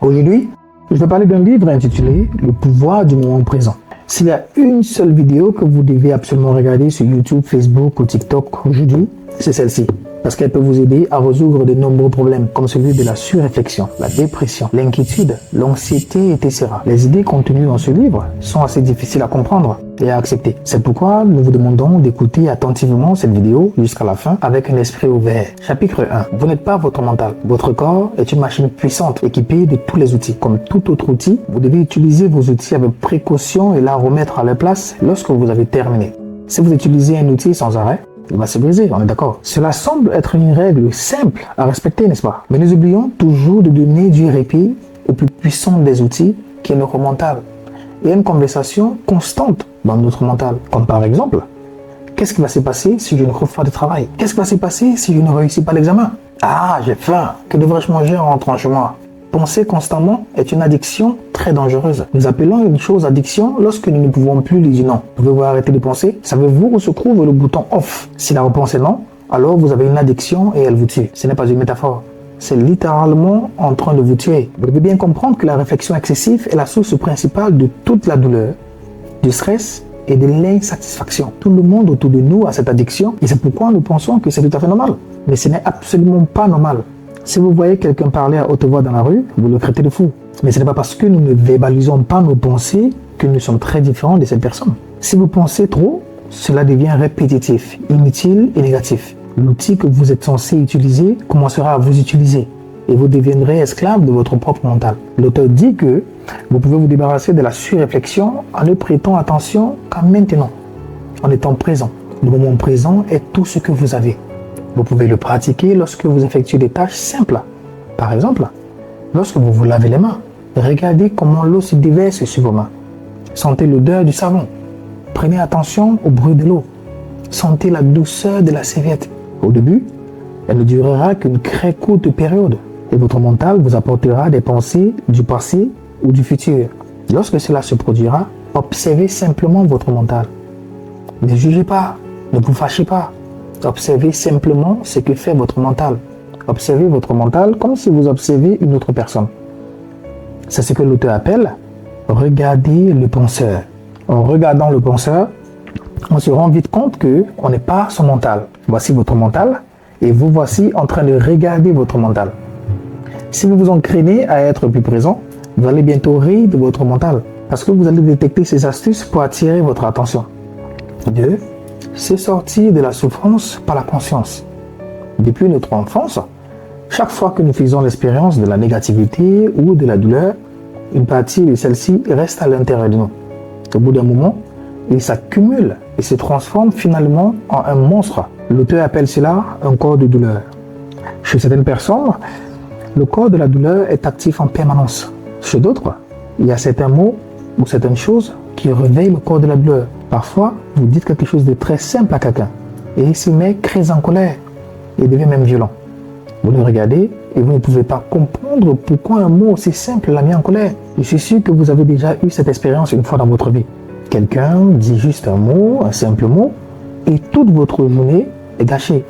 Aujourd'hui, je vais parler d'un livre intitulé Le pouvoir du moment présent. S'il y a une seule vidéo que vous devez absolument regarder sur YouTube, Facebook ou TikTok aujourd'hui, c'est celle-ci. Parce qu'elle peut vous aider à résoudre de nombreux problèmes comme celui de la surréflexion, la dépression, l'inquiétude, l'anxiété, etc. Les idées contenues dans ce livre sont assez difficiles à comprendre et à accepter. C'est pourquoi nous vous demandons d'écouter attentivement cette vidéo jusqu'à la fin avec un esprit ouvert. Chapitre 1. Vous n'êtes pas votre mental. Votre corps est une machine puissante équipée de tous les outils. Comme tout autre outil, vous devez utiliser vos outils avec précaution et la remettre à leur place lorsque vous avez terminé. Si vous utilisez un outil sans arrêt, il va se briser, on est d'accord. Cela semble être une règle simple à respecter, n'est-ce pas? Mais nous oublions toujours de donner du répit au plus puissant des outils qui est notre mental. Il y a une conversation constante dans notre mental. Comme par exemple, qu'est-ce qui va se passer si je ne trouve pas de travail? Qu'est-ce qui va se passer si je ne réussis pas l'examen? Ah, j'ai faim. Que devrais-je manger en rentrant chez moi? Penser constamment est une addiction très dangereuse. Nous appelons une chose addiction lorsque nous ne pouvons plus lui dire non. Pouvez-vous arrêter de penser? Savez-vous où se trouve le bouton off? Si la réponse est non, alors vous avez une addiction et elle vous tue. Ce n'est pas une métaphore. C'est littéralement en train de vous tuer. Vous devez bien comprendre que la réflexion excessive est la source principale de toute la douleur, du stress et de l'insatisfaction. Tout le monde autour de nous a cette addiction et c'est pourquoi nous pensons que c'est tout à fait normal. Mais ce n'est absolument pas normal. Si vous voyez quelqu'un parler à haute voix dans la rue, vous le traitez de fou. Mais ce n'est pas parce que nous ne verbalisons pas nos pensées que nous sommes très différents de cette personne. Si vous pensez trop, cela devient répétitif, inutile et négatif. L'outil que vous êtes censé utiliser commencera à vous utiliser et vous deviendrez esclave de votre propre mental. L'auteur dit que vous pouvez vous débarrasser de la surréflexion en ne prêtant attention qu'à maintenant, en étant présent. Le moment présent est tout ce que vous avez. Vous pouvez le pratiquer lorsque vous effectuez des tâches simples. Par exemple, lorsque vous vous lavez les mains, regardez comment l'eau se déverse sur vos mains. Sentez l'odeur du savon. Prenez attention au bruit de l'eau. Sentez la douceur de la serviette. Au début, elle ne durera qu'une très courte période et votre mental vous apportera des pensées du passé ou du futur. Lorsque cela se produira, observez simplement votre mental. Ne jugez pas, ne vous fâchez pas. Observez simplement ce que fait votre mental. Observez votre mental comme si vous observez une autre personne. C'est ce que l'auteur appelle « regarder le penseur ». En regardant le penseur, on se rend vite compte qu'on n'est pas son mental. Voici votre mental et vous voici en train de regarder votre mental. Si vous vous entraînez à être plus présent, vous allez bientôt rire de votre mental parce que vous allez détecter ces astuces pour attirer votre attention. 2. C'est sortir de la souffrance par la conscience. Depuis notre enfance, chaque fois que nous faisons l'expérience de la négativité ou de la douleur, une partie de celle-ci reste à l'intérieur de nous. Au bout d'un moment, il s'accumule et se transforme finalement en un monstre. L'auteur appelle cela un corps de douleur. Chez certaines personnes, le corps de la douleur est actif en permanence. Chez d'autres, il y a certains mots ou certaines choses qui réveillent le corps de la douleur. Parfois, vous dites quelque chose de très simple à quelqu'un et il se met très en colère et devient même violent. Vous le regardez et vous ne pouvez pas comprendre pourquoi un mot aussi simple l'a mis en colère. Je suis sûr que vous avez déjà eu cette expérience une fois dans votre vie. Quelqu'un dit juste un mot, un simple mot, et toute votre journée est gâchée.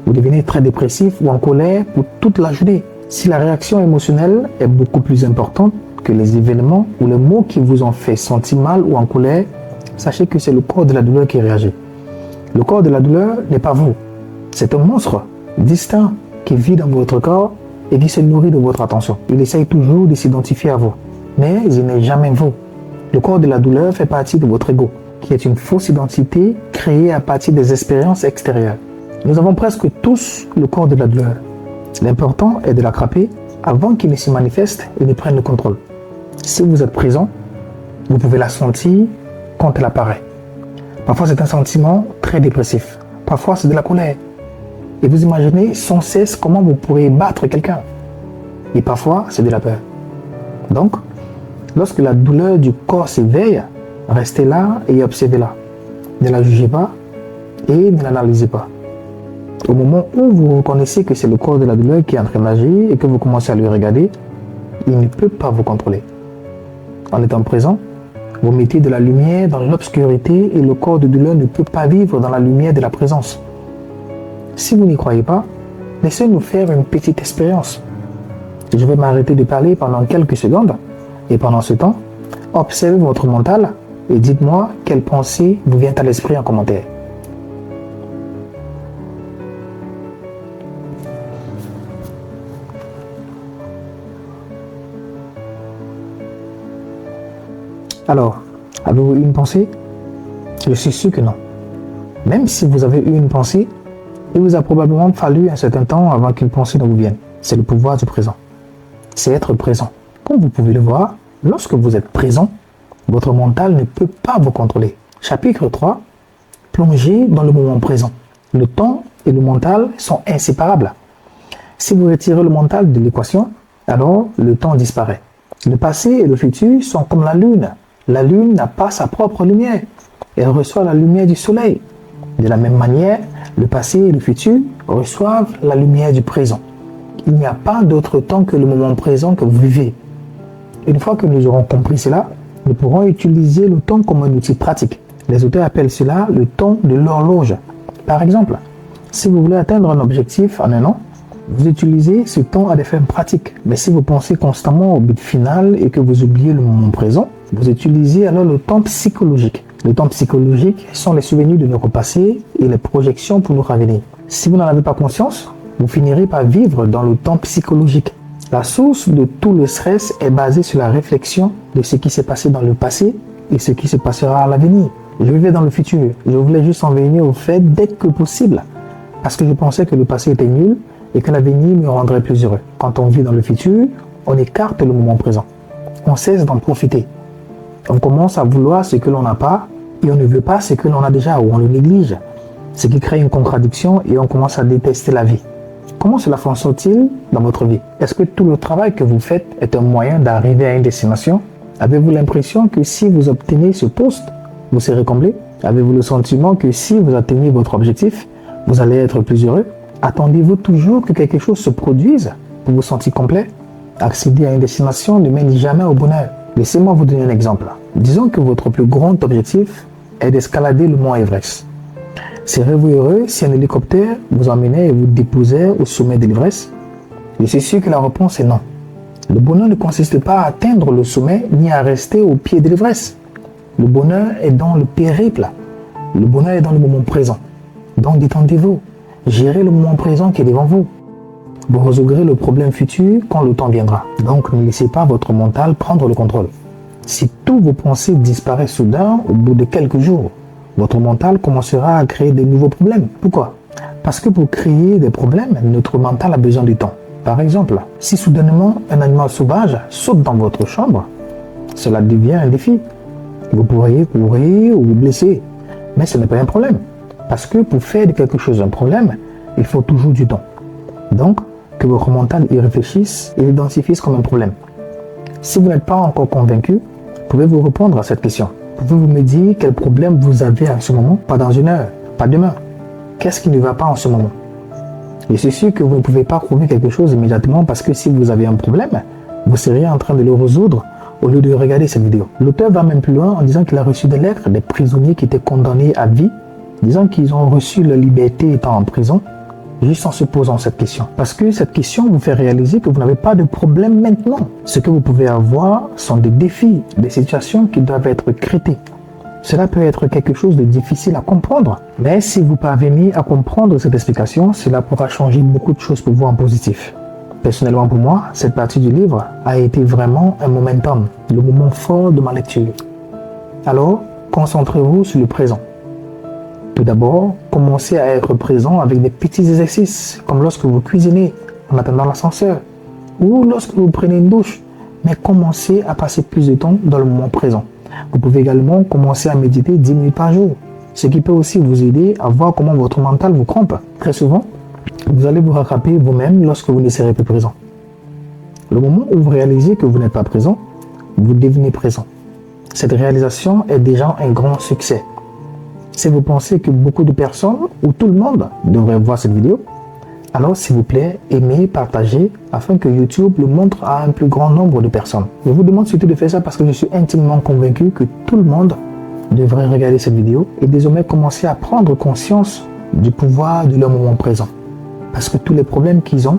Vous devenez très dépressif ou en colère pour toute la journée. Si la réaction émotionnelle est beaucoup plus importante que les événements ou les mots qui vous ont fait sentir mal ou en colère, sachez que c'est le corps de la douleur qui réagit. Le corps de la douleur n'est pas vous. C'est un monstre distinct qui vit dans votre corps et qui se nourrit de votre attention. Il essaye toujours de s'identifier à vous, mais il n'est jamais vous. Le corps de la douleur fait partie de votre ego, qui est une fausse identité créée à partir des expériences extérieures. Nous avons presque tous le corps de la douleur. L'important est de l'attraper avant qu'il ne se manifeste et ne prenne le contrôle. Si vous êtes présent, vous pouvez la sentir quand elle apparaît. Parfois c'est un sentiment très dépressif. Parfois c'est de la colère. Et vous imaginez sans cesse comment vous pourrez battre quelqu'un. Et parfois c'est de la peur. Donc, lorsque la douleur du corps s'éveille, restez là et observez-la. Ne la jugez pas et ne l'analysez pas. Au moment où vous reconnaissez que c'est le corps de la douleur qui est en train d'agir et que vous commencez à le regarder, il ne peut pas vous contrôler. En étant présent, vous mettez de la lumière dans l'obscurité et le corps de douleur ne peut pas vivre dans la lumière de la présence. Si vous n'y croyez pas, laissez-nous faire une petite expérience. Je vais m'arrêter de parler pendant quelques secondes et pendant ce temps, observez votre mental et dites-moi quelle pensée vous vient à l'esprit en commentaire. Alors, avez-vous eu une pensée? Je suis sûr que non. Même si vous avez eu une pensée, il vous a probablement fallu un certain temps avant qu'une pensée ne vous vienne. C'est le pouvoir du présent. C'est être présent. Comme vous pouvez le voir, lorsque vous êtes présent, votre mental ne peut pas vous contrôler. Chapitre 3. Plongez dans le moment présent. Le temps et le mental sont inséparables. Si vous retirez le mental de l'équation, alors le temps disparaît. Le passé et le futur sont comme la lune. La lune n'a pas sa propre lumière. Elle reçoit la lumière du soleil. De la même manière, le passé et le futur reçoivent la lumière du présent. Il n'y a pas d'autre temps que le moment présent que vous vivez. Une fois que nous aurons compris cela, nous pourrons utiliser le temps comme un outil pratique. Les auteurs appellent cela le temps de l'horloge. Par exemple, si vous voulez atteindre un objectif en un an, vous utilisez ce temps à des fins pratiques. Mais si vous pensez constamment au but final et que vous oubliez le moment présent, vous utilisez alors le temps psychologique. Le temps psychologique sont les souvenirs de notre passé et les projections pour notre avenir. Si vous n'en avez pas conscience, vous finirez par vivre dans le temps psychologique. La source de tout le stress est basée sur la réflexion de ce qui s'est passé dans le passé et ce qui se passera à l'avenir. Je vivais dans le futur. Je voulais juste en venir au fait dès que possible. Parce que je pensais que le passé était nul et que l'avenir me rendrait plus heureux. Quand on vit dans le futur, on écarte le moment présent. On cesse d'en profiter. On commence à vouloir ce que l'on n'a pas et on ne veut pas ce que l'on a déjà ou on le néglige. Ce qui crée une contradiction et on commence à détester la vie. Comment cela fonctionne-t-il dans votre vie? Est-ce que tout le travail que vous faites est un moyen d'arriver à une destination? Avez-vous l'impression que si vous obtenez ce poste, vous serez comblé? Avez-vous le sentiment que si vous atteignez votre objectif, vous allez être plus heureux? Attendez-vous toujours que quelque chose se produise pour vous sentir complet? Accéder à une destination ne mène jamais au bonheur. Laissez-moi vous donner un exemple. Disons que votre plus grand objectif est d'escalader le mont Everest. Serez-vous heureux si un hélicoptère vous emmenait et vous déposait au sommet de l'Everest? Je suis sûr que la réponse est non. Le bonheur ne consiste pas à atteindre le sommet ni à rester au pied de l'Everest. Le bonheur est dans le périple. Le bonheur est dans le moment présent. Donc détendez-vous. Gérez le moment présent qui est devant vous. Vous résoudrez le problème futur quand le temps viendra. Donc ne laissez pas votre mental prendre le contrôle. Si tous vos pensées disparaissent soudain au bout de quelques jours, votre mental commencera à créer de nouveaux problèmes. Pourquoi? Parce que pour créer des problèmes, notre mental a besoin du temps. Par exemple, si soudainement un animal sauvage saute dans votre chambre, cela devient un défi. Vous pourriez courir ou vous blesser, mais ce n'est pas un problème. Parce que pour faire de quelque chose un problème, il faut toujours du temps. Donc, que votre mental y réfléchisse et l'identifie comme un problème. Si vous n'êtes pas encore convaincu, pouvez-vous répondre à cette question? Pouvez-vous me dire quel problème vous avez en ce moment? Pas dans une heure, pas demain. Qu'est-ce qui ne va pas en ce moment? Je suis sûr que vous ne pouvez pas trouver quelque chose immédiatement parce que si vous avez un problème, vous seriez en train de le résoudre au lieu de regarder cette vidéo. L'auteur va même plus loin en disant qu'il a reçu des lettres des prisonniers qui étaient condamnés à vie, disant qu'ils ont reçu leur liberté étant en prison, juste en se posant cette question. Parce que cette question vous fait réaliser que vous n'avez pas de problème maintenant. Ce que vous pouvez avoir sont des défis, des situations qui doivent être traitées. Cela peut être quelque chose de difficile à comprendre. Mais si vous parvenez à comprendre cette explication, cela pourra changer beaucoup de choses pour vous en positif. Personnellement pour moi, cette partie du livre a été vraiment un momentum, le moment fort de ma lecture. Alors, concentrez-vous sur le présent. Tout d'abord, commencez à être présent avec des petits exercices, comme lorsque vous cuisinez en attendant l'ascenseur, ou lorsque vous prenez une douche, mais commencez à passer plus de temps dans le moment présent. Vous pouvez également commencer à méditer 10 minutes par jour, ce qui peut aussi vous aider à voir comment votre mental vous trompe. Très souvent, vous allez vous rattraper vous-même lorsque vous ne serez plus présent. Le moment où vous réalisez que vous n'êtes pas présent, vous devenez présent. Cette réalisation est déjà un grand succès. Si vous pensez que beaucoup de personnes ou tout le monde devrait voir cette vidéo, alors s'il vous plaît, aimez, partagez afin que YouTube le montre à un plus grand nombre de personnes. Je vous demande surtout de faire ça parce que je suis intimement convaincu que tout le monde devrait regarder cette vidéo et désormais commencer à prendre conscience du pouvoir de leur moment présent. Parce que tous les problèmes qu'ils ont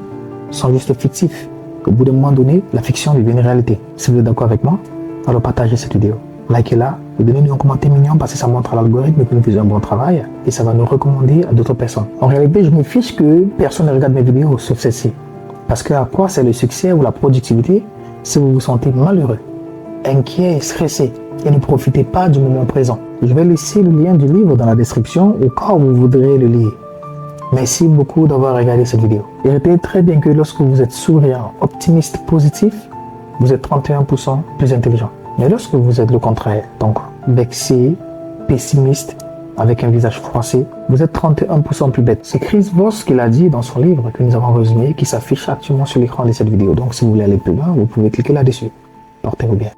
sont juste fictifs. qu'au bout d'un moment donné, la fiction devient une réalité. Si vous êtes d'accord avec moi, alors partagez cette vidéo. Likez-la et donnez-nous un commentaire mignon parce que ça montre à l'algorithme que nous faisons un bon travail et ça va nous recommander à d'autres personnes. En réalité, je me fiche que personne ne regarde mes vidéos sauf celle-ci. Parce que à quoi c'est le succès ou la productivité si vous vous sentez malheureux, inquiet, stressé et ne profitez pas du moment présent. Je vais laisser le lien du livre dans la description au cas où vous voudrez le lire. Merci beaucoup d'avoir regardé cette vidéo. Et retenez très bien que lorsque vous êtes souriant, optimiste, positif, vous êtes 31% plus intelligent. Mais lorsque vous êtes le contraire, donc vexé, pessimiste, avec un visage froissé, vous êtes 31% plus bête. C'est Chris Voss qui l'a dit dans son livre que nous avons résumé, qui s'affiche actuellement sur l'écran de cette vidéo. Donc si vous voulez aller plus loin, vous pouvez cliquer là-dessus. Portez-vous bien.